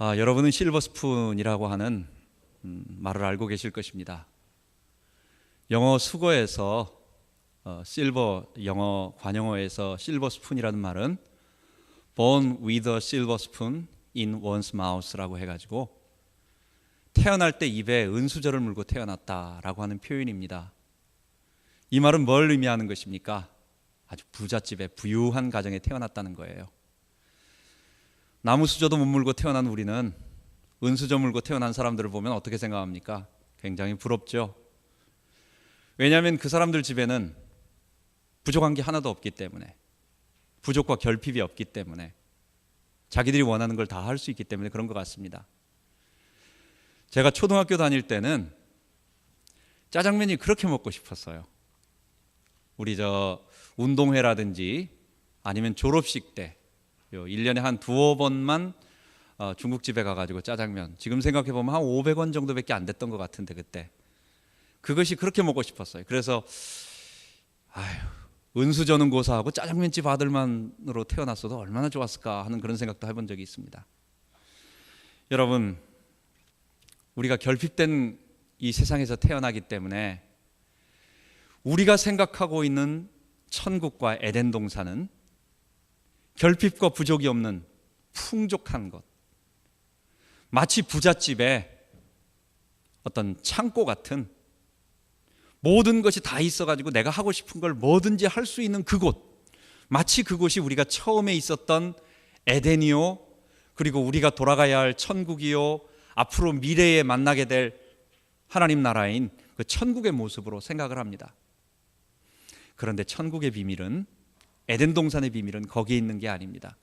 여러분은 실버 스푼이라고 하는 말을 알고 계실 것입니다. 영어 수거에서 실버, 영어 관용어에서 실버 스푼이라는 말은 born with a silver spoon in one's mouth라고 해가지고 태어날 때 입에 은수저를 물고 태어났다라고 하는 표현입니다. 이 말은 뭘 의미하는 것입니까? 아주 부잣집에 부유한 가정에 태어났다는 거예요. 나무 수저도 못 물고 태어난 우리는 은수저 물고 태어난 사람들을 보면 어떻게 생각합니까? 굉장히 부럽죠. 왜냐하면 그 사람들 집에는 부족한 게 하나도 없기 때문에, 부족과 결핍이 없기 때문에, 자기들이 원하는 걸 다 할 수 있기 때문에 그런 것 같습니다. 제가 초등학교 다닐 때는 짜장면이 그렇게 먹고 싶었어요. 우리 운동회라든지 아니면 졸업식 때 1년에 한 두어 번만 중국집에 가가지고 짜장면, 지금 생각해보면 한 500원 정도밖에 안 됐던 것 같은데 그때 그것이 그렇게 먹고 싶었어요. 그래서 은수저는 고사하고 짜장면집 아들만으로 태어났어도 얼마나 좋았을까 하는 그런 생각도 해본 적이 있습니다. 여러분, 우리가 결핍된 이 세상에서 태어나기 때문에 우리가 생각하고 있는 천국과 에덴 동산은 결핍과 부족이 없는 풍족한 것, 마치 부잣집에 어떤 창고 같은 모든 것이 다 있어가지고 내가 하고 싶은 걸 뭐든지 할 수 있는 그곳, 마치 그곳이 우리가 처음에 있었던 에덴이요, 그리고 우리가 돌아가야 할 천국이요, 앞으로 미래에 만나게 될 하나님 나라인 그 천국의 모습으로 생각을 합니다. 그런데 천국의 비밀은, 에덴 동산의 비밀은 거기에 있는 게 아닙니다.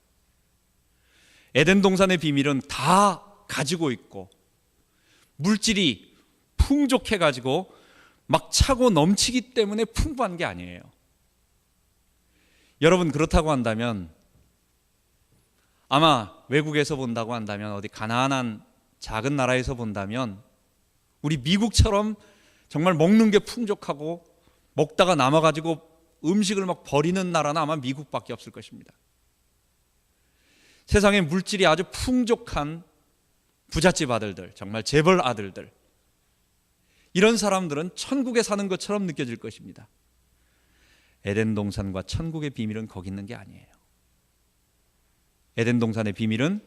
에덴 동산의 비밀은 다 가지고 있고 물질이 풍족해가지고 막 차고 넘치기 때문에 풍부한 게 아니에요. 여러분, 그렇다고 한다면, 아마 외국에서 본다고 한다면, 어디 가난한 작은 나라에서 본다면 우리 미국처럼 정말 먹는 게 풍족하고 먹다가 남아가지고 음식을 막 버리는 나라는 아마 미국밖에 없을 것입니다. 세상에 물질이 아주 풍족한 부잣집 아들들, 정말 재벌 아들들, 이런 사람들은 천국에 사는 것처럼 느껴질 것입니다. 에덴 동산과 천국의 비밀은 거기 있는 게 아니에요. 에덴 동산의 비밀은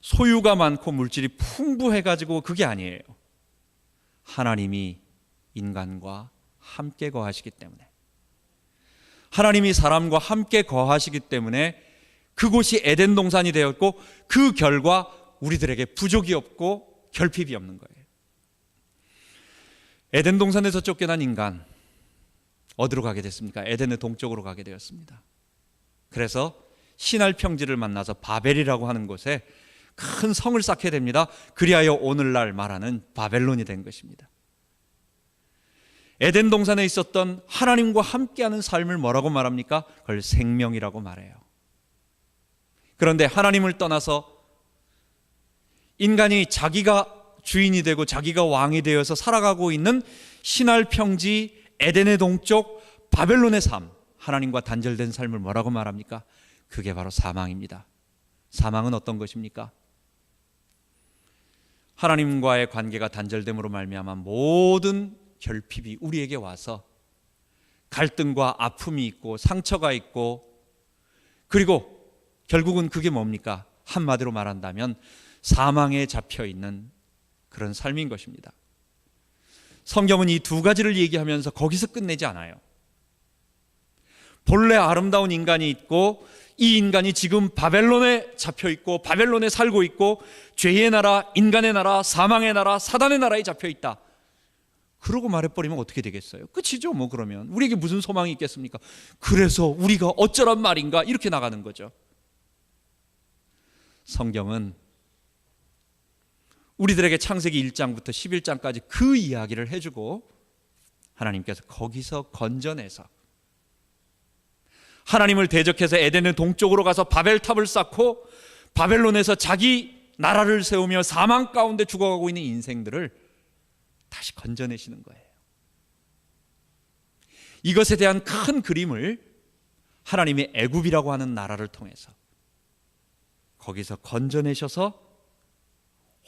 소유가 많고 물질이 풍부해가지고 그게 아니에요. 하나님이 인간과 함께 거하시기 때문에, 하나님이 사람과 함께 거하시기 때문에 그곳이 에덴 동산이 되었고, 그 결과 우리들에게 부족이 없고 결핍이 없는 거예요. 에덴 동산에서 쫓겨난 인간, 어디로 가게 됐습니까? 에덴의 동쪽으로 가게 되었습니다. 그래서 신할 평지를 만나서 바벨이라고 하는 곳에 큰 성을 쌓게 됩니다. 그리하여 오늘날 말하는 바벨론이 된 것입니다. 에덴 동산에 있었던 하나님과 함께하는 삶을 뭐라고 말합니까? 그걸 생명이라고 말해요. 그런데 하나님을 떠나서 인간이 자기가 주인이 되고 자기가 왕이 되어서 살아가고 있는 신할 평지 에덴의 동쪽 바벨론의 삶, 하나님과 단절된 삶을 뭐라고 말합니까? 그게 바로 사망입니다. 사망은 어떤 것입니까? 하나님과의 관계가 단절됨으로 말미암아 모든 결핍이 우리에게 와서 갈등과 아픔이 있고 상처가 있고, 그리고 결국은 그게 뭡니까? 한마디로 말한다면 사망에 잡혀 있는 그런 삶인 것입니다. 성경은 이 두 가지를 얘기하면서 거기서 끝내지 않아요. 본래 아름다운 인간이 있고, 이 인간이 지금 바벨론에 잡혀 있고 바벨론에 살고 있고, 죄의 나라, 인간의 나라, 사망의 나라, 사단의 나라에 잡혀 있다. 그러고 말해버리면 어떻게 되겠어요? 끝이죠. 뭐 그러면 우리에게 무슨 소망이 있겠습니까? 그래서 우리가 어쩌란 말인가, 이렇게 나가는 거죠. 성경은 우리들에게 창세기 1장부터 11장까지 그 이야기를 해주고, 하나님께서 거기서 건져내서 하나님을 대적해서 에덴의 동쪽으로 가서 바벨탑을 쌓고 바벨론에서 자기 나라를 세우며 사망 가운데 죽어가고 있는 인생들을 다시 건져내시는 거예요. 이것에 대한 큰 그림을 하나님의 애굽이라고 하는 나라를 통해서 거기서 건져내셔서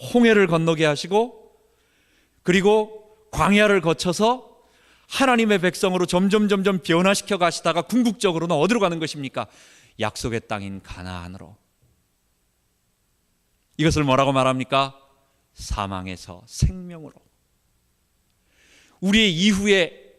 홍해를 건너게 하시고 그리고 광야를 거쳐서 하나님의 백성으로 점점 변화시켜 가시다가 궁극적으로는 어디로 가는 것입니까? 약속의 땅인 가나안으로. 이것을 뭐라고 말합니까? 사망에서 생명으로. 우리의 이후에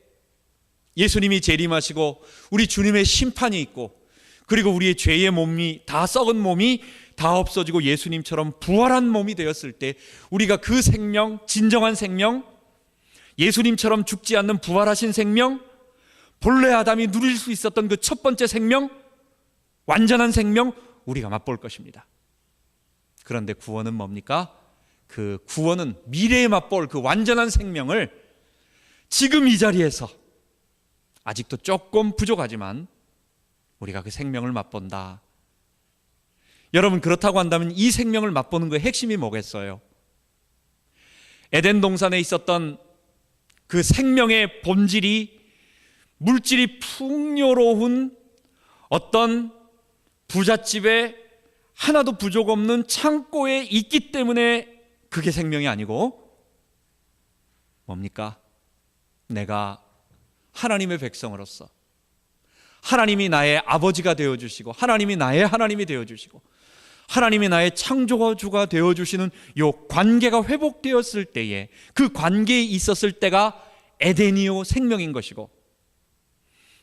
예수님이 재림하시고 우리 주님의 심판이 있고 그리고 우리의 죄의 몸이 다 썩은 몸이 다 없어지고 예수님처럼 부활한 몸이 되었을 때 우리가 그 생명, 진정한 생명, 예수님처럼 죽지 않는 부활하신 생명, 본래 아담이 누릴 수 있었던 그 첫 번째 생명, 완전한 생명 우리가 맛볼 것입니다. 그런데 구원은 뭡니까? 그 구원은 미래에 맛볼 그 완전한 생명을 지금 이 자리에서 아직도 조금 부족하지만 우리가 그 생명을 맛본다. 여러분, 그렇다고 한다면 이 생명을 맛보는 그 핵심이 뭐겠어요? 에덴 동산에 있었던 그 생명의 본질이 물질이 풍요로운 어떤 부잣집에 하나도 부족 없는 창고에 있기 때문에 그게 생명이 아니고 뭡니까? 내가 하나님의 백성으로서 하나님이 나의 아버지가 되어주시고 하나님이 나의 하나님이 되어주시고 하나님이 나의 창조주가 되어주시는 이 관계가 회복되었을 때에 그 관계에 있었을 때가 에덴이요 생명인 것이고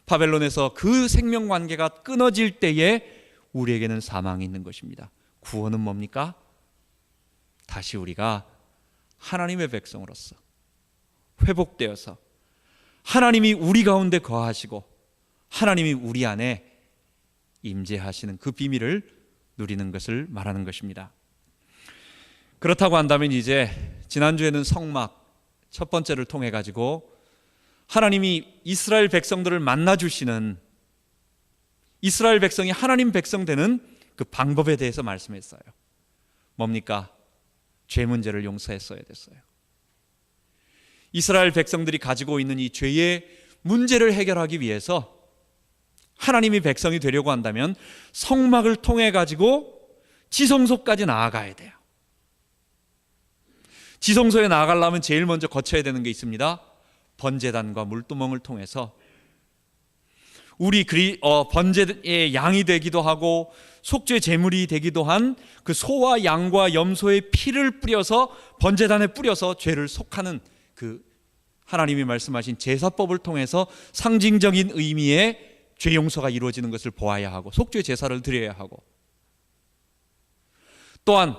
바벨론에서 그 생명 관계가 끊어질 때에 우리에게는 사망이 있는 것입니다. 구원은 뭡니까? 다시 우리가 하나님의 백성으로서 회복되어서 하나님이 우리 가운데 거하시고 하나님이 우리 안에 임재하시는 그 비밀을 누리는 것을 말하는 것입니다. 그렇다고 한다면 이제 지난주에는 성막 첫 번째를 통해 가지고 하나님이 이스라엘 백성들을 만나 주시는 이스라엘 백성이 하나님 백성 되는 그 방법에 대해서 말씀했어요. 뭡니까? 죄 문제를 용서했어야 됐어요. 이스라엘 백성들이 가지고 있는 이 죄의 문제를 해결하기 위해서 하나님이 백성이 되려고 한다면 성막을 통해 가지고 지성소까지 나아가야 돼요. 지성소에 나아가려면 제일 먼저 거쳐야 되는 게 있습니다. 번제단과 물두멍을 통해서 우리 번제의 양이 되기도 하고 속죄 제물이 되기도 한 그 소와 양과 염소의 피를 뿌려서 번제단에 뿌려서 죄를 속하는 그 하나님이 말씀하신 제사법을 통해서 상징적인 의미의 죄 용서가 이루어지는 것을 보아야 하고 속죄 제사를 드려야 하고 또한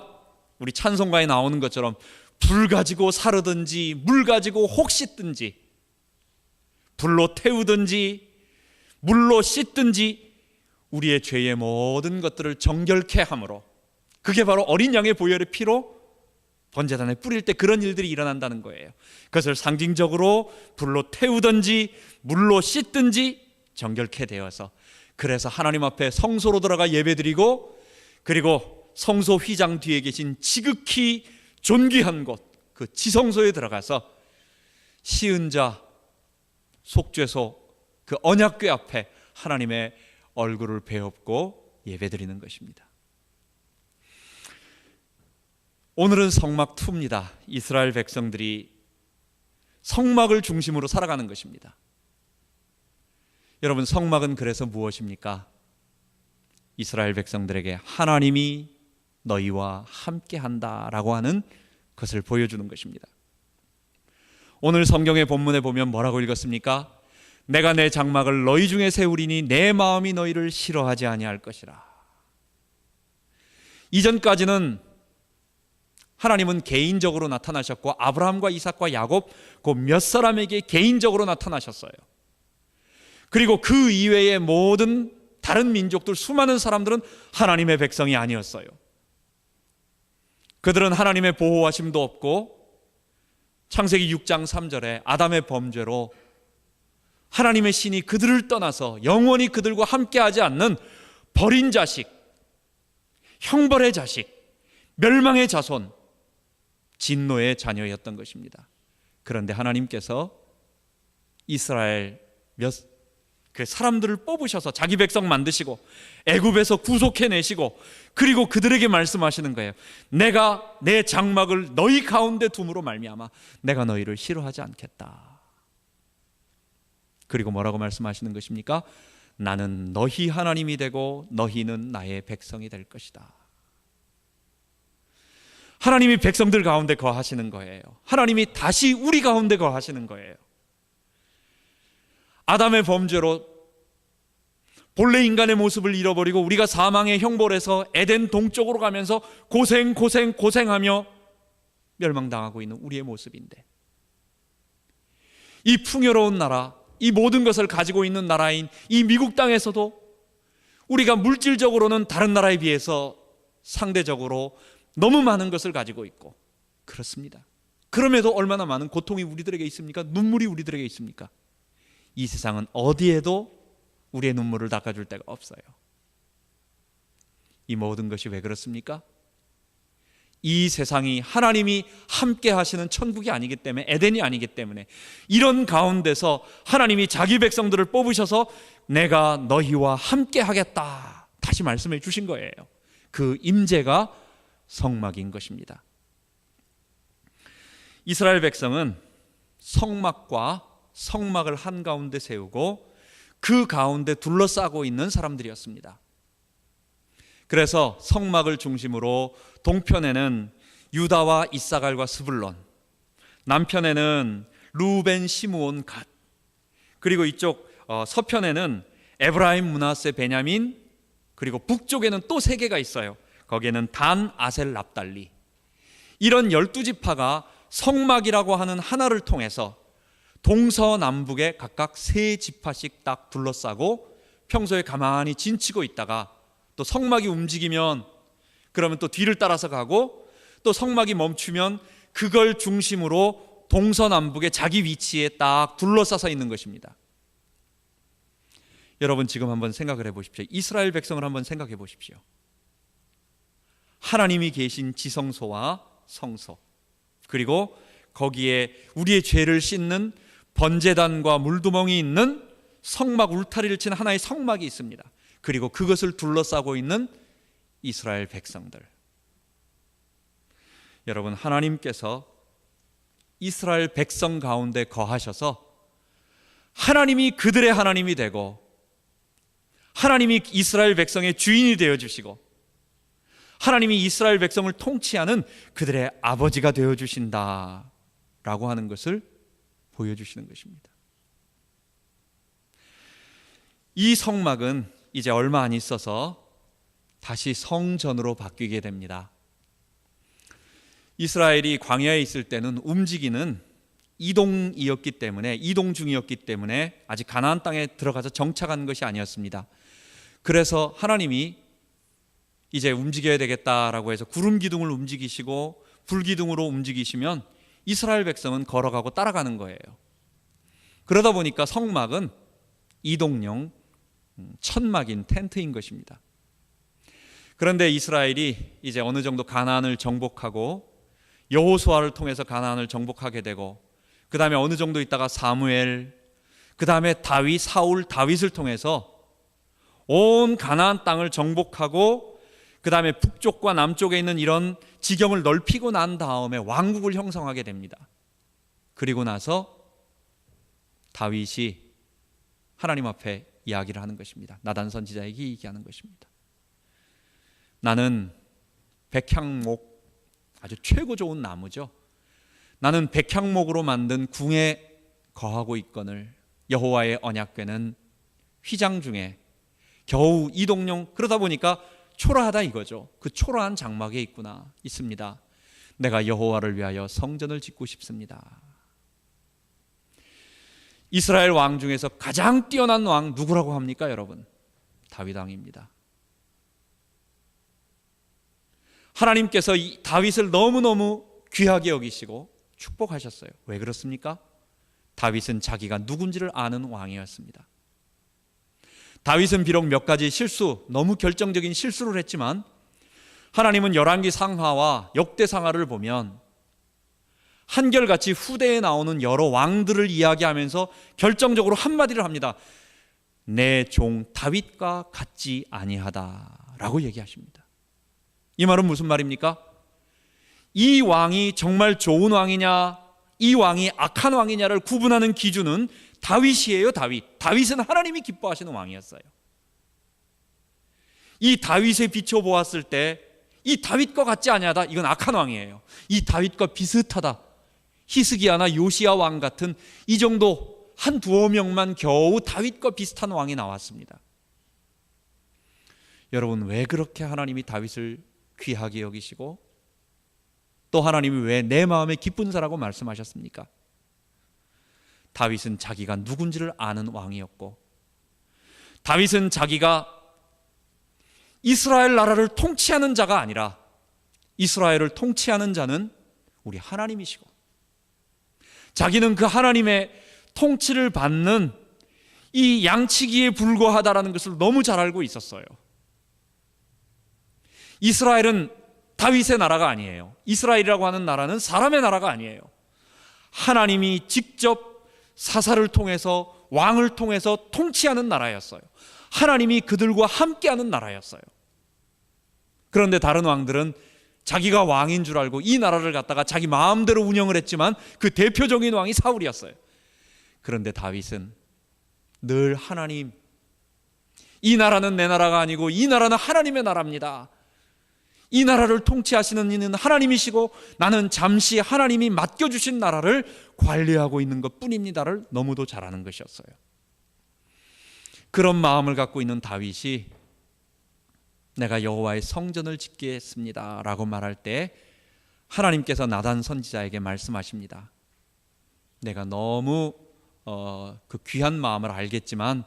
우리 찬송가에 나오는 것처럼 불 가지고 사르든지 물 가지고 혹 씻든지 불로 태우든지 물로 씻든지 우리의 죄의 모든 것들을 정결케 함으로 그게 바로 어린 양의 보혈의 피로 번제단에 뿌릴 때 그런 일들이 일어난다는 거예요. 그것을 상징적으로 불로 태우든지 물로 씻든지 정결케 되어서 그래서 하나님 앞에 성소로 들어가 예배드리고 그리고 성소 휘장 뒤에 계신 지극히 존귀한 곳 그 지성소에 들어가서 시은자 속죄소 그 언약궤 앞에 하나님의 얼굴을 배웁고 예배드리는 것입니다. 오늘은 성막 2입니다. 이스라엘 백성들이 성막을 중심으로 살아가는 것입니다. 여러분, 성막은 그래서 무엇입니까? 이스라엘 백성들에게 하나님이 너희와 함께한다라고 하는 것을 보여주는 것입니다. 오늘 성경의 본문에 보면 뭐라고 읽었습니까? 내가 내 장막을 너희 중에 세우리니 내 마음이 너희를 싫어하지 아니할 것이라. 이전까지는 하나님은 개인적으로 나타나셨고 아브라함과 이삭과 야곱 그 몇 사람에게 개인적으로 나타나셨어요. 그리고 그 이외의 모든 다른 민족들 수많은 사람들은 하나님의 백성이 아니었어요. 그들은 하나님의 보호하심도 없고 창세기 6장 3절에 아담의 범죄로 하나님의 신이 그들을 떠나서 영원히 그들과 함께하지 않는 버린 자식, 형벌의 자식, 멸망의 자손, 진노의 자녀였던 것입니다. 그런데 하나님께서 이스라엘 그 사람들을 뽑으셔서 자기 백성 만드시고 애굽에서 구속해내시고 그리고 그들에게 말씀하시는 거예요. 내가 내 장막을 너희 가운데 둠으로 말미암아 내가 너희를 싫어하지 않겠다. 그리고 뭐라고 말씀하시는 것입니까? 나는 너희 하나님이 되고 너희는 나의 백성이 될 것이다. 하나님이 백성들 가운데 거하시는 거예요. 하나님이 다시 우리 가운데 거하시는 거예요. 아담의 범죄로 본래 인간의 모습을 잃어버리고 우리가 사망의 형벌에서 에덴 동쪽으로 가면서 고생하며 멸망당하고 있는 우리의 모습인데, 이 풍요로운 나라, 이 모든 것을 가지고 있는 나라인 이 미국 땅에서도 우리가 물질적으로는 다른 나라에 비해서 상대적으로 너무 많은 것을 가지고 있고 그렇습니다. 그럼에도 얼마나 많은 고통이 우리들에게 있습니까? 눈물이 우리들에게 있습니까? 이 세상은 어디에도 우리의 눈물을 닦아줄 데가 없어요. 이 모든 것이 왜 그렇습니까? 이 세상이 하나님이 함께 하시는 천국이 아니기 때문에, 에덴이 아니기 때문에, 이런 가운데서 하나님이 자기 백성들을 뽑으셔서 내가 너희와 함께 하겠다 다시 말씀해 주신 거예요. 그 임재가 성막인 것입니다. 이스라엘 백성은 성막과 성막을 한가운데 세우고 그 가운데 둘러싸고 있는 사람들이었습니다. 그래서 성막을 중심으로 동편에는 유다와 이사갈과 스불론, 남편에는 루벤, 시므온, 갓, 그리고 이쪽 서편에는 에브라임, 므낫세, 베냐민, 그리고 북쪽에는 또 세 개가 있어요. 거기에는 단, 아셀, 납달리. 이런 12지파가 성막이라고 하는 하나를 통해서 동서남북에 각각 3지파씩 딱 둘러싸고 평소에 가만히 진치고 있다가 또 성막이 움직이면 그러면 또 뒤를 따라서 가고, 또 성막이 멈추면 그걸 중심으로 동서남북에 자기 위치에 딱 둘러싸서 있는 것입니다. 여러분 지금 한번 생각을 해보십시오. 이스라엘 백성을 한번 생각해 보십시오. 하나님이 계신 지성소와 성소, 그리고 거기에 우리의 죄를 씻는 번제단과 물두멍이 있는 성막, 울타리를 친 하나의 성막이 있습니다. 그리고 그것을 둘러싸고 있는 이스라엘 백성들. 여러분, 하나님께서 이스라엘 백성 가운데 거하셔서 하나님이 그들의 하나님이 되고 하나님이 이스라엘 백성의 주인이 되어주시고 하나님이 이스라엘 백성을 통치하는 그들의 아버지가 되어주신다라고 하는 것을 보여주시는 것입니다. 이 성막은 이제 얼마 안 있어서 다시 성전으로 바뀌게 됩니다. 이스라엘이 광야에 있을 때는 움직이는 이동 중이었기 때문에 아직 가나안 땅에 들어가서 정착한 것이 아니었습니다. 그래서 하나님이 이제 움직여야 되겠다라고 해서 구름 기둥을 움직이시고 불 기둥으로 움직이시면 이스라엘 백성은 걸어가고 따라가는 거예요. 그러다 보니까 성막은 이동용 천막인 텐트인 것입니다. 그런데 이스라엘이 이제 어느 정도 가나안을 정복하고 여호수아를 통해서 가나안을 정복하게 되고, 그 다음에 어느 정도 있다가 사무엘, 그 다음에 다윗, 사울, 다윗을 통해서 온 가나안 땅을 정복하고 그 다음에 북쪽과 남쪽에 있는 이런 지경을 넓히고 난 다음에 왕국을 형성하게 됩니다. 그리고 나서 다윗이 하나님 앞에 이야기를 하는 것입니다. 나단 선지자에게 얘기하는 것입니다. 나는 백향목, 아주 최고 좋은 나무죠. 나는 백향목으로 만든 궁에 거하고 있거늘 여호와의 언약궤는 휘장 중에 겨우 이동용, 그러다 보니까 초라하다 이거죠. 그 초라한 장막에 있습니다. 내가 여호와를 위하여 성전을 짓고 싶습니다. 이스라엘 왕 중에서 가장 뛰어난 왕 누구라고 합니까, 여러분? 다윗 왕입니다. 하나님께서 이 다윗을 너무너무 귀하게 여기시고 축복하셨어요. 왜 그렇습니까? 다윗은 자기가 누군지를 아는 왕이었습니다. 다윗은 비록 몇 가지 너무 결정적인 실수를 했지만 하나님은 열왕기 상하와 역대 상하를 보면 한결같이 후대에 나오는 여러 왕들을 이야기하면서 결정적으로 한마디를 합니다. 내 종 다윗과 같지 아니하다라고 얘기하십니다. 이 말은 무슨 말입니까? 이 왕이 정말 좋은 왕이냐, 이 왕이 악한 왕이냐를 구분하는 기준은 다윗이에요. 다윗은 하나님이 기뻐하시는 왕이었어요. 이 다윗에 비춰보았을 때 이 다윗과 같지 아니하다, 이건 악한 왕이에요. 이 다윗과 비슷하다, 히스기야나 요시야 왕 같은 이 정도 한 두어 명만 겨우 다윗과 비슷한 왕이 나왔습니다. 여러분, 왜 그렇게 하나님이 다윗을 귀하게 여기시고 또 하나님이 왜 내 마음에 기쁜 자라고 말씀하셨습니까? 다윗은 자기가 누군지를 아는 왕이었고, 다윗은 자기가 이스라엘 나라를 통치하는 자가 아니라 이스라엘을 통치하는 자는 우리 하나님이시고, 자기는 그 하나님의 통치를 받는 이 양치기에 불과하다라는 것을 너무 잘 알고 있었어요. 이스라엘은 다윗의 나라가 아니에요. 이스라엘이라고 하는 나라는 사람의 나라가 아니에요. 하나님이 직접 사사를 통해서, 왕을 통해서 통치하는 나라였어요. 하나님이 그들과 함께하는 나라였어요. 그런데 다른 왕들은 자기가 왕인 줄 알고 이 나라를 갖다가 자기 마음대로 운영을 했지만 그 대표적인 왕이 사울이었어요. 그런데 다윗은 늘 하나님, 이 나라는 내 나라가 아니고 이 나라는 하나님의 나라입니다. 이 나라를 통치하시는 이는 하나님이시고 나는 잠시 하나님이 맡겨주신 나라를 관리하고 있는 것뿐입니다를 너무도 잘 아는 것이었어요. 그런 마음을 갖고 있는 다윗이 내가 여호와의 성전을 짓겠습니다 라고 말할 때 하나님께서 나단 선지자에게 말씀하십니다. 내가 너무 그 귀한 마음을 알겠지만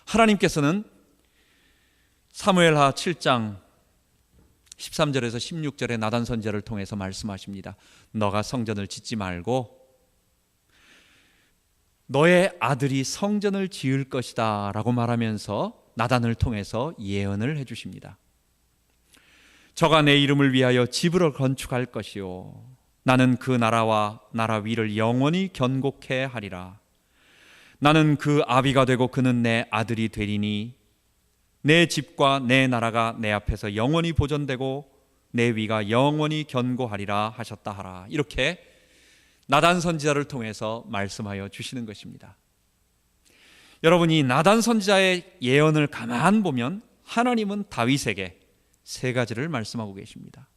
하나님께서는 사무엘하 7장 13절에서 16절에 나단 선지자를 통해서 말씀하십니다. 너가 성전을 짓지 말고 너의 아들이 성전을 지을 것이다 라고 말하면서 나단을 통해서 예언을 해주십니다. 저가 내 이름을 위하여 집을 건축할 것이요 나는 그 나라와 나라 위를 영원히 견고케 하리라. 나는 그 아비가 되고 그는 내 아들이 되리니 내 집과 내 나라가 내 앞에서 영원히 보존되고 내 위가 영원히 견고하리라 하셨다 하라. 이렇게 나단 선지자를 통해서 말씀하여 주시는 것입니다. 여러분이 나단 선지자의 예언을 가만 보면 하나님은 다윗에게 세 가지를 말씀하고 계십니다.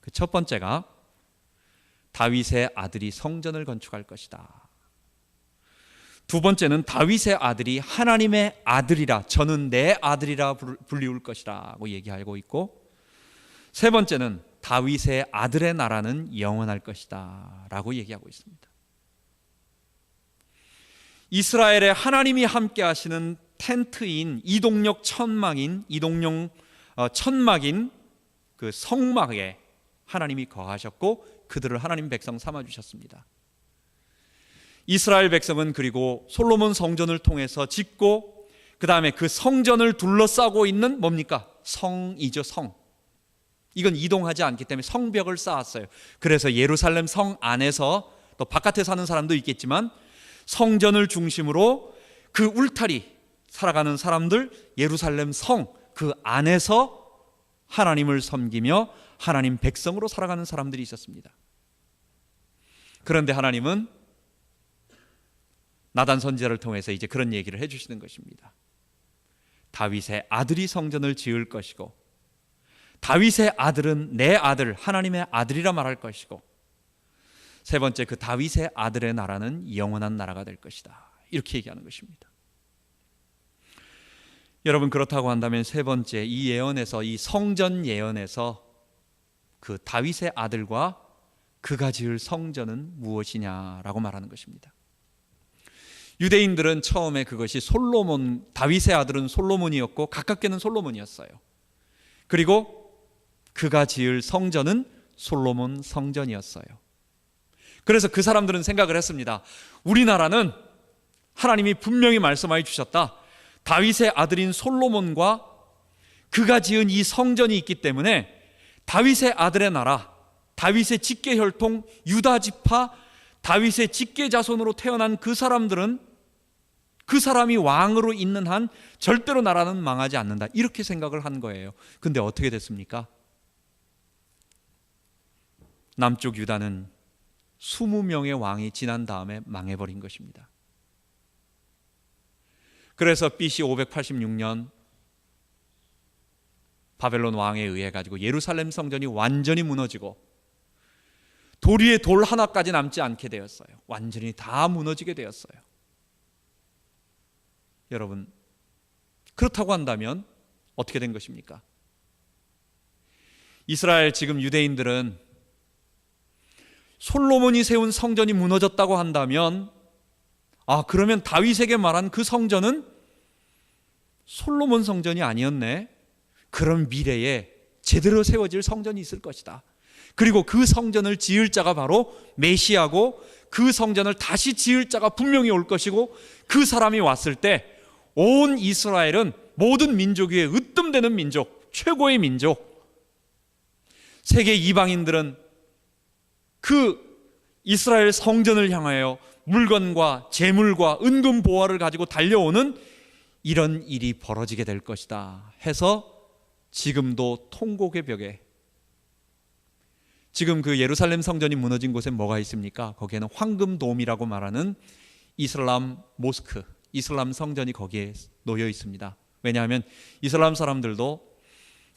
그 첫 번째가 다윗의 아들이 성전을 건축할 것이다. 두 번째는 다윗의 아들이 하나님의 아들이라, 저는 내 아들이라 불리울 것이라고 얘기하고 있고, 세 번째는 다윗의 아들의 나라는 영원할 것이다 라고 얘기하고 있습니다. 이스라엘에 하나님이 함께 하시는 텐트인 이동역 천막인 그 성막에 하나님이 거하셨고 그들을 하나님 백성 삼아주셨습니다. 이스라엘 백성은 그리고 솔로몬 성전을 통해서 짓고 그 다음에 그 성전을 둘러싸고 있는 뭡니까? 성이죠, 성. 이건 이동하지 않기 때문에 성벽을 쌓았어요. 그래서 예루살렘 성 안에서, 또 바깥에 사는 사람도 있겠지만 성전을 중심으로 그 울타리 살아가는 사람들, 예루살렘 성 그 안에서 하나님을 섬기며 하나님 백성으로 살아가는 사람들이 있었습니다. 그런데 하나님은 나단 선지자를 통해서 이제 그런 얘기를 해주시는 것입니다. 다윗의 아들이 성전을 지을 것이고 다윗의 아들은 내 아들, 하나님의 아들이라 말할 것이고, 세 번째 그 다윗의 아들의 나라는 영원한 나라가 될 것이다. 이렇게 얘기하는 것입니다. 여러분, 그렇다고 한다면 세 번째, 이 예언에서, 이 성전 예언에서 그 다윗의 아들과 그가 지을 성전은 무엇이냐라고 말하는 것입니다. 유대인들은 처음에 그것이 다윗의 아들은 솔로몬이었고 가깝게는 솔로몬이었어요. 그리고 그가 지을 성전은 솔로몬 성전이었어요. 그래서 그 사람들은 생각을 했습니다. 우리나라는 하나님이 분명히 말씀하여 주셨다. 다윗의 아들인 솔로몬과 그가 지은 이 성전이 있기 때문에 다윗의 아들의 나라, 다윗의 직계 혈통, 유다 지파, 다윗의 직계 자손으로 태어난 그 사람들은 그 사람이 왕으로 있는 한 절대로 나라는 망하지 않는다, 이렇게 생각을 한 거예요. 근데 어떻게 됐습니까? 남쪽 유다는 20명의 왕이 지난 다음에 망해버린 것입니다. 그래서 BC 586년 바벨론 왕에 의해 가지고 예루살렘 성전이 완전히 무너지고 돌 위에 돌 하나까지 남지 않게 되었어요. 완전히 다 무너지게 되었어요. 여러분, 그렇다고 한다면 어떻게 된 것입니까? 이스라엘 지금 유대인들은 솔로몬이 세운 성전이 무너졌다고 한다면, 그러면 다윗에게 말한 그 성전은 솔로몬 성전이 아니었네. 그런 미래에 제대로 세워질 성전이 있을 것이다. 그리고 그 성전을 지을 자가 바로 메시아고, 그 성전을 다시 지을 자가 분명히 올 것이고, 그 사람이 왔을 때 온 이스라엘은 모든 민족 위에 으뜸되는 민족, 최고의 민족, 세계 이방인들은 그 이스라엘 성전을 향하여 물건과 재물과 은금 보화를 가지고 달려오는 이런 일이 벌어지게 될 것이다 해서 지금도 통곡의 벽에, 지금 그 예루살렘 성전이 무너진 곳에 뭐가 있습니까? 거기에는 황금돔이라고 말하는 이슬람 모스크, 이슬람 성전이 거기에 놓여 있습니다. 왜냐하면 이슬람 사람들도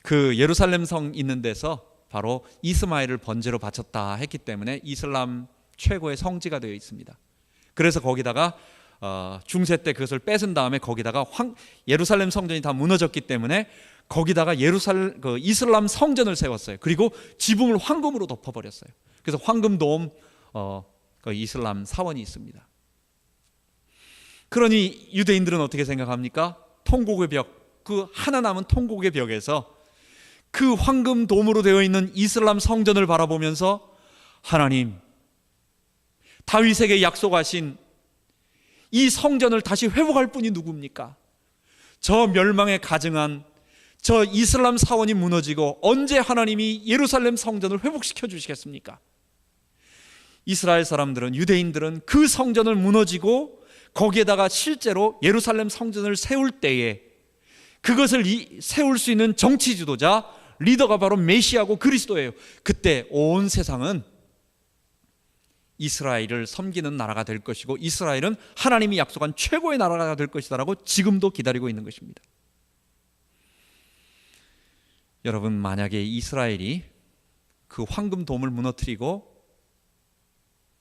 그 예루살렘 성 있는 데서 바로 이스마엘을 번제로 바쳤다 했기 때문에 이슬람 최고의 성지가 되어 있습니다. 그래서 거기다가 중세 때 그것을 뺏은 다음에 거기다가 예루살렘 성전이 다 무너졌기 때문에 거기다가 이슬람 성전을 세웠어요. 그리고 지붕을 황금으로 덮어버렸어요. 그래서 황금돔 그 이슬람 사원이 있습니다. 그러니 유대인들은 어떻게 생각합니까? 통곡의 벽, 그 하나 남은 통곡의 벽에서 그 황금돔으로 되어 있는 이슬람 성전을 바라보면서, 하나님, 다윗에게 약속하신 이 성전을 다시 회복할 분이 누굽니까? 저 멸망에 가증한 저 이슬람 사원이 무너지고 언제 하나님이 예루살렘 성전을 회복시켜 주시겠습니까? 이스라엘 사람들은, 유대인들은 그 성전을 무너지고 거기에다가 실제로 예루살렘 성전을 세울 때에 그것을 세울 수 있는 정치 지도자, 리더가 바로 메시아고 그리스도예요. 그때 온 세상은 이스라엘을 섬기는 나라가 될 것이고, 이스라엘은 하나님이 약속한 최고의 나라가 될 것이다라고 지금도 기다리고 있는 것입니다. 여러분, 만약에 이스라엘이 그 황금돔을 무너뜨리고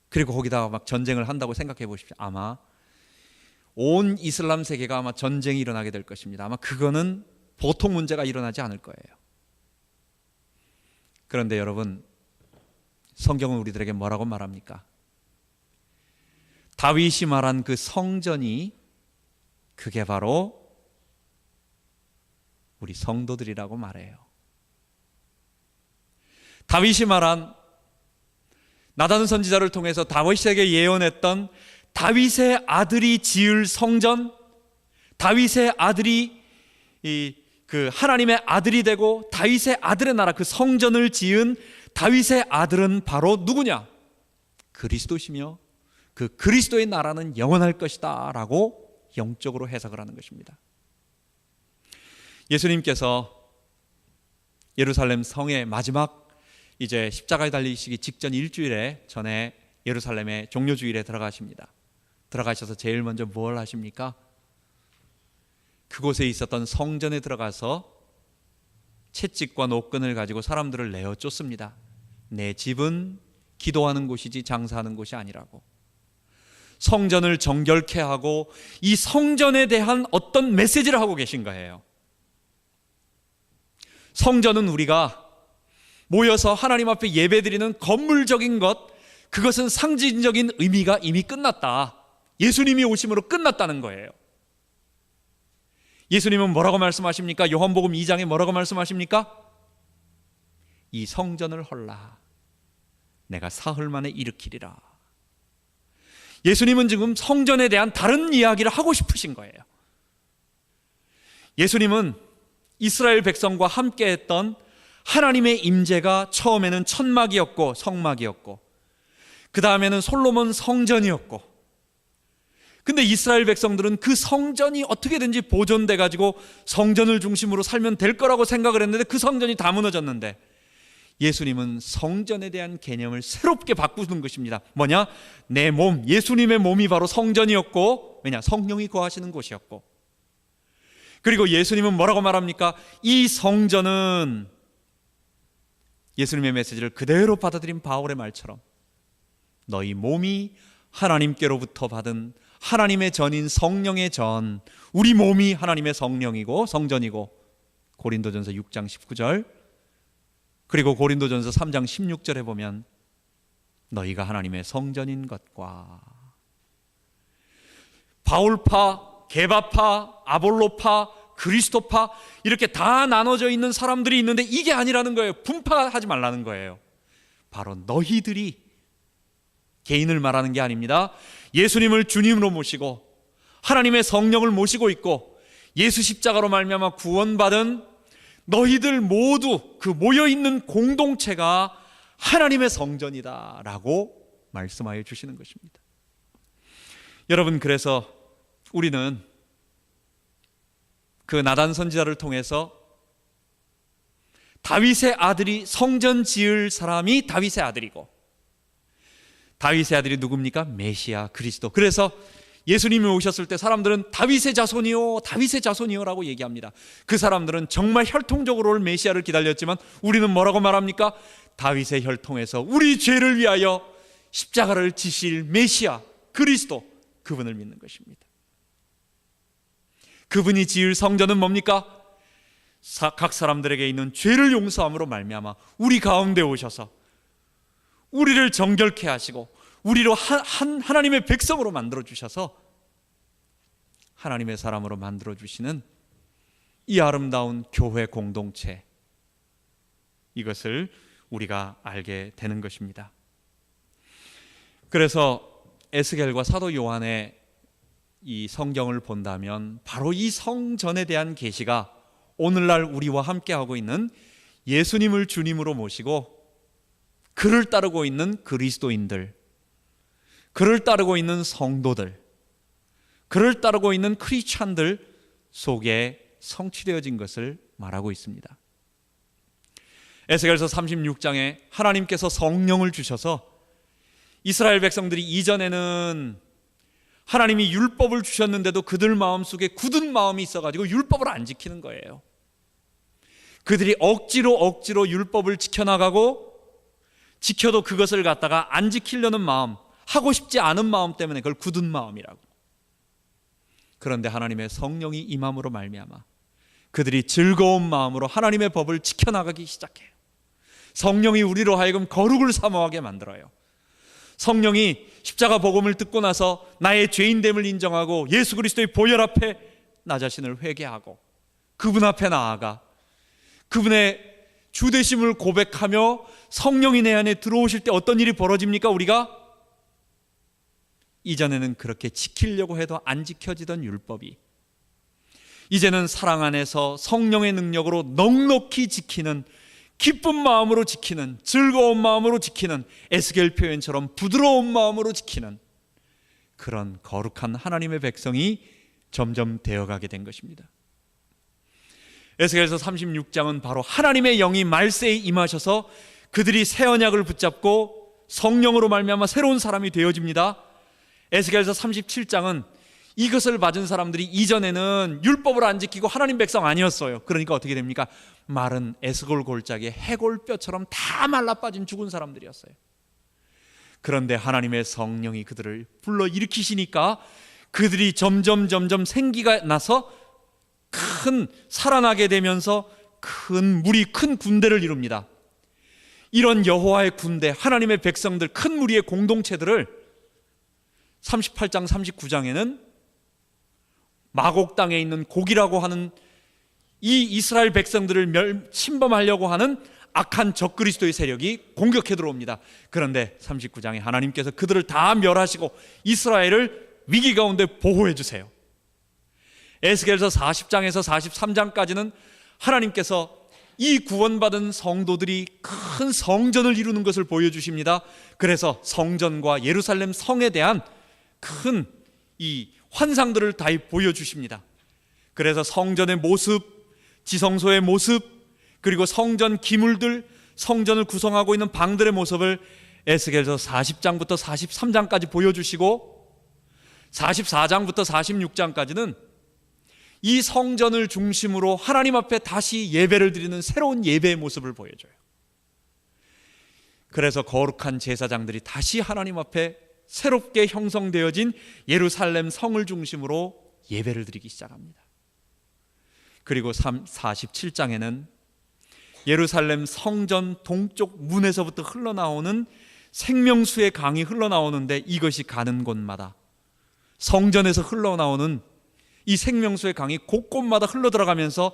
그리고 거기다가 막 전쟁을 한다고 생각해 보십시오. 아마 온 이슬람 세계가 아마 전쟁이 일어나게 될 것입니다. 아마 그거는 보통 문제가 일어나지 않을 거예요. 그런데 여러분, 성경은 우리들에게 뭐라고 말합니까? 다윗이 말한 그 성전이, 그게 바로 우리 성도들이라고 말해요. 다윗이 말한, 나단 선지자를 통해서 다윗에게 예언했던 다윗의 아들이 지을 성전, 다윗의 아들이 그 하나님의 아들이 되고 다윗의 아들의 나라, 그 성전을 지은 다윗의 아들은 바로 누구냐? 그리스도시며 그 그리스도의 나라는 영원할 것이다 라고 영적으로 해석을 하는 것입니다. 예수님께서 예루살렘 성의 마지막 이제 십자가에 달리시기 직전 일주일에 전에 예루살렘의 종료주일에 들어가십니다. 들어가셔서 제일 먼저 뭘 하십니까? 그곳에 있었던 성전에 들어가서 채찍과 노끈을 가지고 사람들을 내어 쫓습니다. 내 집은 기도하는 곳이지 장사하는 곳이 아니라고. 성전을 정결케 하고 이 성전에 대한 어떤 메시지를 하고 계신 거예요. 성전은 우리가 모여서 하나님 앞에 예배드리는 건물적인 것, 그것은 상징적인 의미가 이미 끝났다. 예수님이 오심으로 끝났다는 거예요. 예수님은 뭐라고 말씀하십니까? 요한복음 2장에 뭐라고 말씀하십니까? 이 성전을 헐라, 내가 사흘 만에 일으키리라. 예수님은 지금 성전에 대한 다른 이야기를 하고 싶으신 거예요. 예수님은 이스라엘 백성과 함께 했던 하나님의 임재가 처음에는 천막이었고 성막이었고, 그 다음에는 솔로몬 성전이었고, 근데 이스라엘 백성들은 그 성전이 어떻게든지 보존돼 가지고 성전을 중심으로 살면 될 거라고 생각을 했는데 그 성전이 다 무너졌는데 예수님은 성전에 대한 개념을 새롭게 바꾸는 것입니다. 뭐냐? 내 몸, 예수님의 몸이 바로 성전이었고, 왜냐? 성령이 거하시는 곳이었고, 그리고 예수님은 뭐라고 말합니까? 이 성전은 예수님의 메시지를 그대로 받아들인 바울의 말처럼 너희 몸이 하나님께로부터 받은 하나님의 전인 성령의 전, 우리 몸이 하나님의 성령이고 성전이고, 고린도전서 6장 19절, 그리고 고린도전서 3장 16절에 보면 너희가 하나님의 성전인 것과, 바울파, 게바파, 아볼로파, 그리스도파 이렇게 다 나눠져 있는 사람들이 있는데 이게 아니라는 거예요. 분파하지 말라는 거예요. 바로 너희들이, 개인을 말하는 게 아닙니다. 예수님을 주님으로 모시고 하나님의 성령을 모시고 있고 예수 십자가로 말미암아 구원받은 너희들 모두, 그 모여있는 공동체가 하나님의 성전이다 라고 말씀하여 주시는 것입니다. 여러분, 그래서 우리는 그 나단 선지자를 통해서 다윗의 아들이 성전 지을 사람이 다윗의 아들이고, 다윗의 아들이 누굽니까? 메시아 그리스도. 그래서 예수님이 오셨을 때 사람들은 다윗의 자손이요, 다윗의 자손이요 라고 얘기합니다. 그 사람들은 정말 혈통적으로 올 메시아를 기다렸지만 우리는 뭐라고 말합니까? 다윗의 혈통에서 우리 죄를 위하여 십자가를 지실 메시아 그리스도, 그분을 믿는 것입니다. 그분이 지을 성전은 뭡니까? 각 사람들에게 있는 죄를 용서함으로 말미암아 우리 가운데 오셔서 우리를 정결케 하시고 우리로 하나님의 백성으로 만들어 주셔서 하나님의 사람으로 만들어 주시는 이 아름다운 교회 공동체, 이것을 우리가 알게 되는 것입니다. 그래서 에스겔과 사도 요한의 이 성경을 본다면 바로 이 성전에 대한 계시가 오늘날 우리와 함께하고 있는 예수님을 주님으로 모시고 그를 따르고 있는 그리스도인들, 그를 따르고 있는 성도들, 그를 따르고 있는 크리스찬들 속에 성취되어진 것을 말하고 있습니다. 에스겔서 36장에 하나님께서 성령을 주셔서 이스라엘 백성들이 이전에는 하나님이 율법을 주셨는데도 그들 마음속에 굳은 마음이 있어가지고 율법을 안 지키는 거예요. 그들이 억지로 율법을 지켜나가고 지켜도 그것을 갖다가 안 지키려는 마음, 하고 싶지 않은 마음 때문에 그걸 굳은 마음이라고. 그런데 하나님의 성령이 임함으로 말미암아 그들이 즐거운 마음으로 하나님의 법을 지켜나가기 시작해요. 성령이 우리로 하여금 거룩을 사모하게 만들어요. 성령이 십자가 복음을 듣고 나서 나의 죄인됨을 인정하고 예수 그리스도의 보혈 앞에 나 자신을 회개하고 그분 앞에 나아가 그분의 주되심을 고백하며 성령이 내 안에 들어오실 때 어떤 일이 벌어집니까? 우리가 이전에는 그렇게 지키려고 해도 안 지켜지던 율법이 이제는 사랑 안에서 성령의 능력으로 넉넉히 지키는, 기쁜 마음으로 지키는, 즐거운 마음으로 지키는, 에스겔 표현처럼 부드러운 마음으로 지키는 그런 거룩한 하나님의 백성이 점점 되어가게 된 것입니다. 에스겔서 36장은 바로 하나님의 영이 말세에 임하셔서 그들이 새 언약을 붙잡고 성령으로 말미암아 새로운 사람이 되어집니다. 에스겔서 37장은 이것을 받은 사람들이 이전에는 율법을 안 지키고 하나님 백성 아니었어요. 그러니까 어떻게 됩니까? 마른 에스골 골짜기에 해골뼈처럼 다 말라빠진 죽은 사람들이었어요. 그런데 하나님의 성령이 그들을 불러 일으키시니까 그들이 점점 생기가 나서 큰 살아나게 되면서 큰 무리, 큰 군대를 이룹니다. 이런 여호와의 군대, 하나님의 백성들, 큰 무리의 공동체들을 38장 39장에는 마곡 땅에 있는 곡이라고 하는 이 이스라엘 백성들을 침범하려고 하는 악한 적그리스도의 세력이 공격해 들어옵니다. 그런데 39장에 하나님께서 그들을 다 멸하시고 이스라엘을 위기 가운데 보호해 주세요. 에스겔서 40장에서 43장까지는 하나님께서 이 구원받은 성도들이 큰 성전을 이루는 것을 보여주십니다. 그래서 성전과 예루살렘 성에 대한 큰 이 환상들을 다 보여주십니다. 그래서 성전의 모습, 지성소의 모습, 그리고 성전 기물들, 성전을 구성하고 있는 방들의 모습을 에스겔서 40장부터 43장까지 보여주시고 44장부터 46장까지는 이 성전을 중심으로 하나님 앞에 다시 예배를 드리는 새로운 예배의 모습을 보여줘요. 그래서 거룩한 제사장들이 다시 하나님 앞에 새롭게 형성되어진 예루살렘 성을 중심으로 예배를 드리기 시작합니다. 그리고 47장에는 예루살렘 성전 동쪽 문에서부터 흘러나오는 생명수의 강이 흘러나오는데, 이것이 가는 곳마다, 성전에서 흘러나오는 이 생명수의 강이 곳곳마다 흘러들어가면서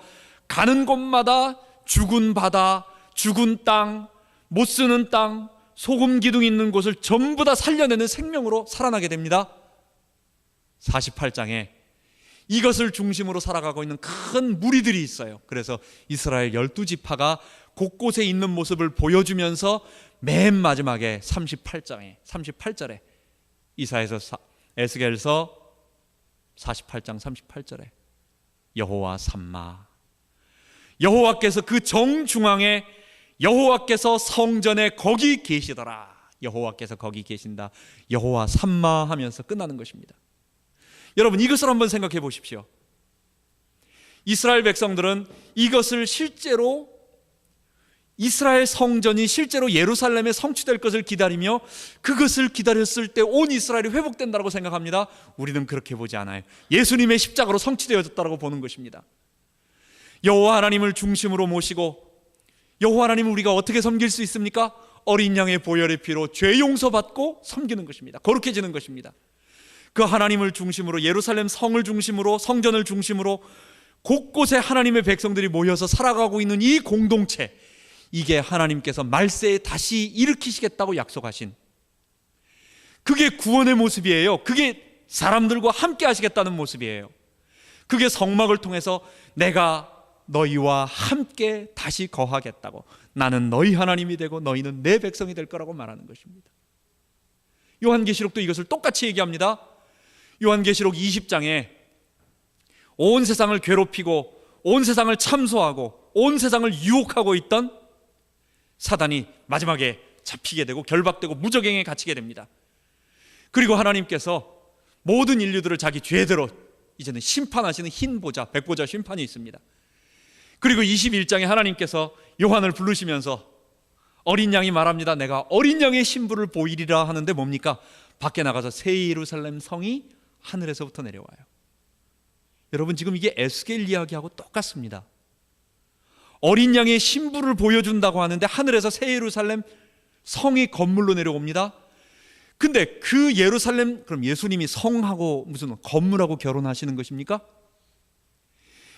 가는 곳마다 죽은 바다, 죽은 땅, 못 쓰는 땅, 소금 기둥 있는 곳을 전부 다 살려내는 생명으로 살아나게 됩니다. 48장에 이것을 중심으로 살아가고 있는 큰 무리들이 있어요. 그래서 이스라엘 12지파가 곳곳에 있는 모습을 보여주면서 맨 마지막에 38절에 에스겔서 48장 38절에 여호와 삼마, 여호와께서 그 정중앙에, 여호와께서 성전에 거기 계시더라, 여호와께서 거기 계신다, 여호와 삼마 하면서 끝나는 것입니다. 여러분, 이것을 한번 생각해 보십시오. 이스라엘 백성들은 이것을 실제로, 이스라엘 성전이 실제로 예루살렘에 성취될 것을 기다리며 그것을 기다렸을 때 온 이스라엘이 회복된다고 생각합니다. 우리는 그렇게 보지 않아요. 예수님의 십자가로 성취되어졌다고 보는 것입니다. 여호와 하나님을 중심으로 모시고, 여호와 하나님을 우리가 어떻게 섬길 수 있습니까? 어린 양의 보혈의 피로 죄 용서받고 섬기는 것입니다. 거룩해지는 것입니다. 그 하나님을 중심으로, 예루살렘 성을 중심으로, 성전을 중심으로 곳곳에 하나님의 백성들이 모여서 살아가고 있는 이 공동체, 이게 하나님께서 말세에 다시 일으키시겠다고 약속하신, 그게 구원의 모습이에요. 그게 사람들과 함께 하시겠다는 모습이에요. 그게 성막을 통해서 내가 너희와 함께 다시 거하겠다고, 나는 너희 하나님이 되고 너희는 내 백성이 될 거라고 말하는 것입니다. 요한계시록도 이것을 똑같이 얘기합니다. 요한계시록 20장에 온 세상을 괴롭히고 온 세상을 참소하고 온 세상을 유혹하고 있던 사단이 마지막에 잡히게 되고 결박되고 무저갱에 갇히게 됩니다. 그리고 하나님께서 모든 인류들을 자기 죄대로 이제는 심판하시는 흰 보좌, 백보좌 심판이 있습니다. 그리고 21장에 하나님께서 요한을 부르시면서 어린 양이 말합니다. 내가 어린 양의 신부를 보이리라 하는데 뭡니까? 밖에 나가서 새 예루살렘 성이 하늘에서부터 내려와요. 여러분, 지금 이게 에스겔 이야기하고 똑같습니다. 어린 양의 신부를 보여준다고 하는데 하늘에서 새 예루살렘 성이 건물로 내려옵니다. 근데 그 예루살렘, 그럼 예수님이 성하고 무슨 건물하고 결혼하시는 것입니까?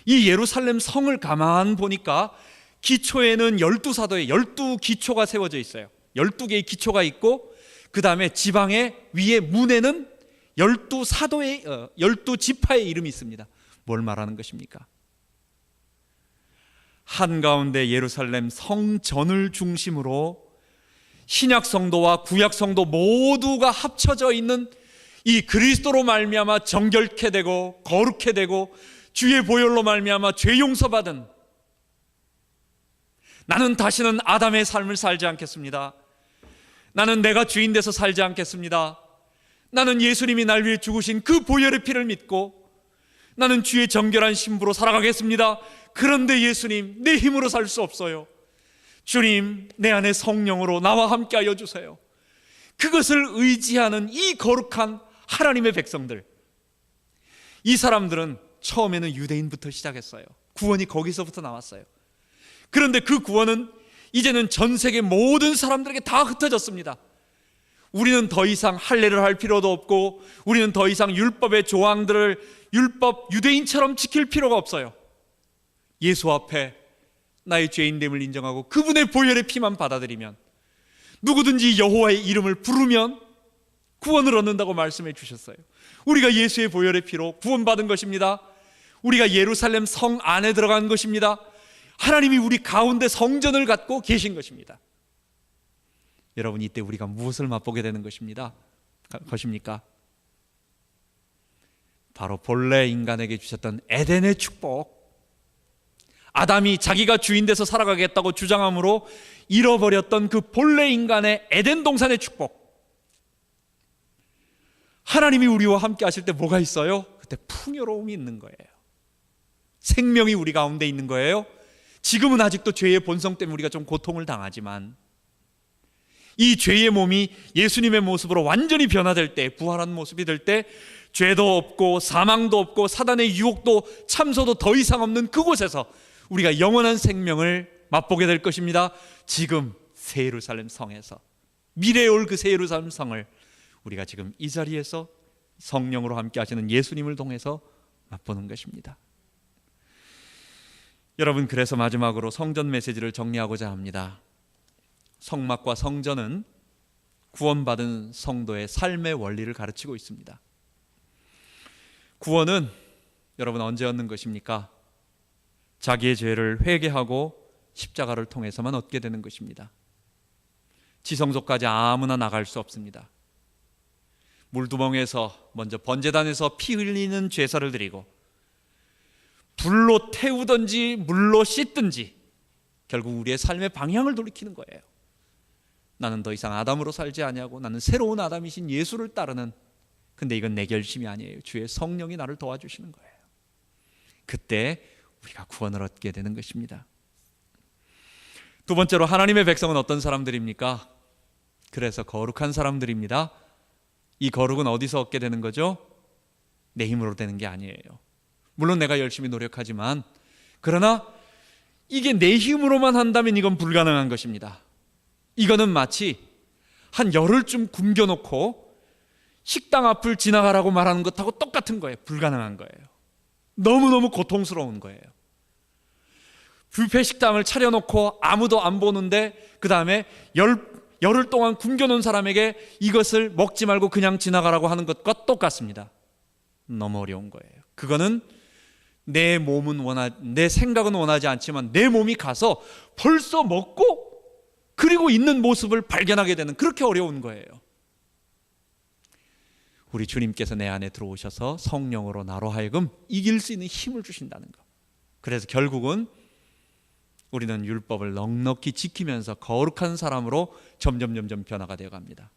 이 예루살렘 성을 가만 보니까 기초에는 12사도의 12기초가 세워져 있어요. 12개의 기초가 있고, 그 다음에 지방의 위에 문에는 12사도의 12지파의 이름이 있습니다. 뭘 말하는 것입니까? 한가운데 예루살렘 성전을 중심으로 신약 성도와 구약 성도 모두가 합쳐져 있는 이 그리스도로 말미암아 정결케 되고 거룩해 되고 주의 보혈로 말미암아 죄 용서받은, 나는 다시는 아담의 삶을 살지 않겠습니다. 나는 내가 주인 돼서 살지 않겠습니다. 나는 예수님이 날 위해 죽으신 그 보혈의 피를 믿고 나는 주의 정결한 신부로 살아가겠습니다. 그런데 예수님, 내 힘으로 살 수 없어요. 주님, 내 안에 성령으로 나와 함께 하여 주세요. 그것을 의지하는 이 거룩한 하나님의 백성들, 이 사람들은 처음에는 유대인부터 시작했어요. 구원이 거기서부터 나왔어요. 그런데 그 구원은 이제는 전 세계 모든 사람들에게 다 흩어졌습니다. 우리는 더 이상 할례를 할 필요도 없고, 우리는 더 이상 율법의 조항들을 율법 유대인처럼 지킬 필요가 없어요. 예수 앞에 나의 죄인됨을 인정하고 그분의 보혈의 피만 받아들이면, 누구든지 여호와의 이름을 부르면 구원을 얻는다고 말씀해 주셨어요. 우리가 예수의 보혈의 피로 구원받은 것입니다. 우리가 예루살렘 성 안에 들어간 것입니다. 하나님이 우리 가운데 성전을 갖고 계신 것입니다. 여러분, 이때 우리가 무엇을 맛보게 되는 것입니까? 바로 본래 인간에게 주셨던 에덴의 축복, 아담이 자기가 주인 돼서 살아가겠다고 주장함으로 잃어버렸던 그 본래 인간의 에덴 동산의 축복, 하나님이 우리와 함께 하실 때 뭐가 있어요? 그때 풍요로움이 있는 거예요. 생명이 우리 가운데 있는 거예요. 지금은 아직도 죄의 본성 때문에 우리가 좀 고통을 당하지만 이 죄의 몸이 예수님의 모습으로 완전히 변화될 때, 부활한 모습이 될 때, 죄도 없고 사망도 없고 사단의 유혹도 참소도 더 이상 없는 그곳에서 우리가 영원한 생명을 맛보게 될 것입니다. 지금 새 예루살렘 성에서, 미래에 올 그 새 예루살렘 성을 우리가 지금 이 자리에서 성령으로 함께 하시는 예수님을 통해서 맛보는 것입니다. 여러분, 그래서 마지막으로 성전 메시지를 정리하고자 합니다. 성막과 성전은 구원받은 성도의 삶의 원리를 가르치고 있습니다. 구원은 여러분 언제 얻는 것입니까? 자기의 죄를 회개하고 십자가를 통해서만 얻게 되는 것입니다. 지성소까지 아무나 나갈 수 없습니다. 물두멍에서 먼저 번제단에서 피 흘리는 제사를 드리고 불로 태우든지 물로 씻든지 결국 우리의 삶의 방향을 돌이키는 거예요. 나는 더 이상 아담으로 살지 아니하고 나는 새로운 아담이신 예수를 따르는, 근데 이건 내 결심이 아니에요. 주의 성령이 나를 도와주시는 거예요. 그때 우리가 구원을 얻게 되는 것입니다. 두 번째로, 하나님의 백성은 어떤 사람들입니까? 그래서 거룩한 사람들입니다. 이 거룩은 어디서 얻게 되는 거죠? 내 힘으로 되는 게 아니에요. 물론 내가 열심히 노력하지만, 그러나 이게 내 힘으로만 한다면 이건 불가능한 것입니다. 이거는 마치 한 열흘쯤 굶겨놓고 식당 앞을 지나가라고 말하는 것하고 똑같은 거예요. 불가능한 거예요. 너무너무 고통스러운 거예요. 뷔페 식당을 차려놓고 아무도 안 보는데 그 다음에 열흘 동안 굶겨놓은 사람에게 이것을 먹지 말고 그냥 지나가라고 하는 것과 똑같습니다. 너무 어려운 거예요. 그거는 내 생각은 원하지 않지만 내 몸이 가서 벌써 먹고 그리고 있는 모습을 발견하게 되는, 그렇게 어려운 거예요. 우리 주님께서 내 안에 들어오셔서 성령으로 나로 하여금 이길 수 있는 힘을 주신다는 것. 그래서 결국은 우리는 율법을 넉넉히 지키면서 거룩한 사람으로 점점 변화가 되어 갑니다.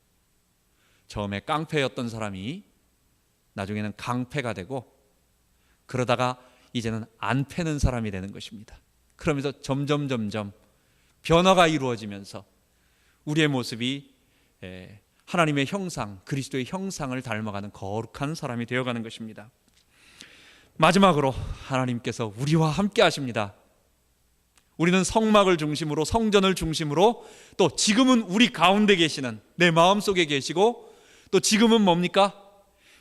처음에 깡패였던 사람이 나중에는 강패가 되고, 그러다가 이제는 안 패는 사람이 되는 것입니다. 그러면서 점점 변화가 이루어지면서 우리의 모습이 하나님의 형상, 그리스도의 형상을 닮아가는 거룩한 사람이 되어가는 것입니다. 마지막으로 하나님께서 우리와 함께 하십니다. 우리는 성막을 중심으로, 성전을 중심으로, 또 지금은 우리 가운데 계시는, 내 마음속에 계시고, 또 지금은 뭡니까?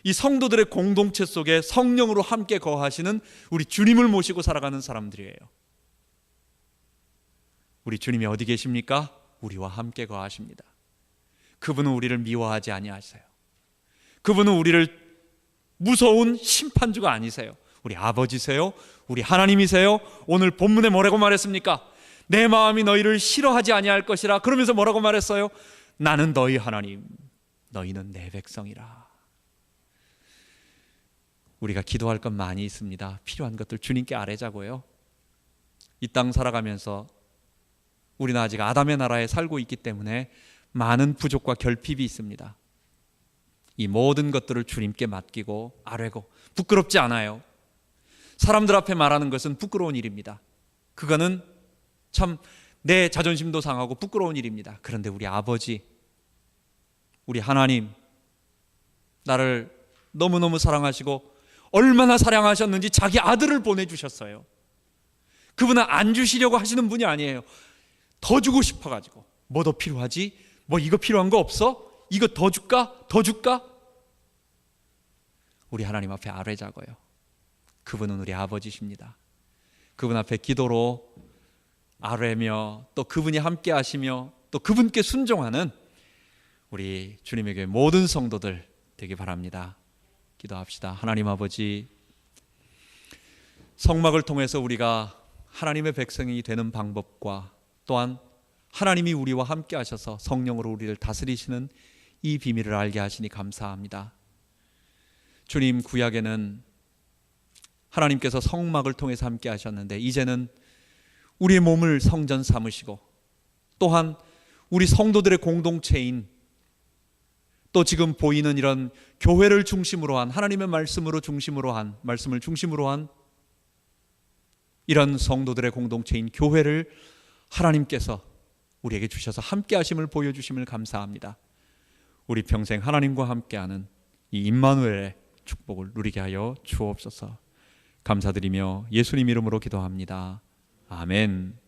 이 성도들의 공동체 속에 성령으로 함께 거하시는 우리 주님을 모시고 살아가는 사람들이에요. 우리 주님이 어디 계십니까? 우리와 함께 거하십니다. 그분은 우리를 미워하지 아니하세요. 그분은 우리를 무서운 심판주가 아니세요. 우리 아버지세요. 우리 하나님이세요. 오늘 본문에 뭐라고 말했습니까? 내 마음이 너희를 싫어하지 아니할 것이라. 그러면서 뭐라고 말했어요? 나는 너희 하나님, 너희는 내 백성이라. 우리가 기도할 것 많이 있습니다. 필요한 것들 주님께 아뢰자고요. 이 땅 살아가면서 우리는 아직 아담의 나라에 살고 있기 때문에 많은 부족과 결핍이 있습니다. 이 모든 것들을 주님께 맡기고 아뢰고, 부끄럽지 않아요. 사람들 앞에 말하는 것은 부끄러운 일입니다. 그거는 참 내 자존심도 상하고 부끄러운 일입니다. 그런데 우리 아버지, 우리 하나님, 나를 너무너무 사랑하시고 얼마나 사랑하셨는지 자기 아들을 보내주셨어요. 그분은 안 주시려고 하시는 분이 아니에요. 더 주고 싶어가지고, 뭐 더 필요하지? 뭐 이거 필요한 거 없어? 이거 더 줄까? 더 줄까? 우리 하나님 앞에 아뢰자고요. 그분은 우리 아버지십니다. 그분 앞에 기도로 아뢰며, 또 그분이 함께 하시며, 또 그분께 순종하는 우리 주님의 교회 모든 성도들 되기 바랍니다. 기도합시다. 하나님 아버지, 성막을 통해서 우리가 하나님의 백성이 되는 방법과, 또한 하나님이 우리와 함께 하셔서 성령으로 우리를 다스리시는 이 비밀을 알게 하시니 감사합니다. 주님, 구약에는 하나님께서 성막을 통해서 함께 하셨는데 이제는 우리의 몸을 성전 삼으시고 또한 우리 성도들의 공동체인 또 지금 보이는 이런 교회를 중심으로 한 하나님의 말씀을 중심으로 한 이런 성도들의 공동체인 교회를 하나님께서 우리에게 주셔서 함께 하심을 보여주심을 감사합니다. 우리 평생 하나님과 함께하는 이 임마누엘의 축복을 누리게 하여 주옵소서. 감사드리며 예수님 이름으로 기도합니다. 아멘.